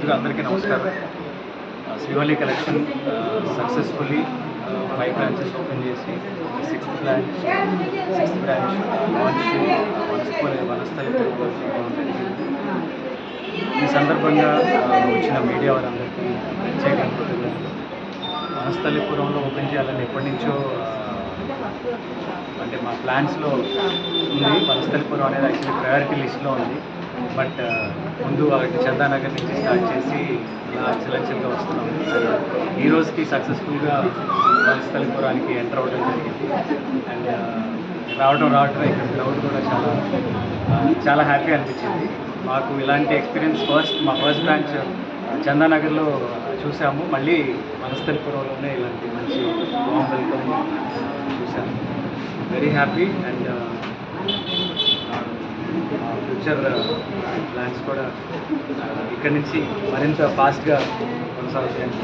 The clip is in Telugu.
ముందుగా అందరికీ నమస్కారం. Srivalli collection successfully 5 branches open చేసి సిక్స్త్ బ్రాంచ్ లాంచ్ వనస్థలిపురంలో చేయడం జరిగింది. ఈ సందర్భంగా వచ్చిన మీడియా వారందరికీ ప్రత్యేక కృతజ్ఞతలు. వనస్థలిపురంలో ఓపెన్ చేయాలని ఎప్పటి నుంచో అంటే మా ప్లాన్స్లో ఉంది. వనస్థలిపురం అనేది యాక్చువల్లీ ప్రయారిటీ లిస్ట్లో ఉంది. బట్ ముందు అటు చందానగర్ నుంచి స్టార్ట్ చేసి ఇలా చిలంచిల్గా వస్తున్నాము. ఈ రోజుకి సక్సెస్ఫుల్గా వనస్థలిపురానికి ఎంటర్ అవ్వడం జరిగింది. అండ్ రావడం ఇక్కడ క్రౌడ్ కూడా చాలా హ్యాపీ అనిపించింది. మాకు ఇలాంటి ఎక్స్పీరియన్స్ మా ఫస్ట్ బ్రాంచ్ చందానగర్లో చూసాము. మళ్ళీ వనస్థలిపురంలోనే ఇలాంటి మంచి వామ్ వెల్కమ్ చూసాము. Very happy. And future plans కూడా ఇక్కడి నుంచి మరింత ఫాస్ట్గా కొనసాగుతాయని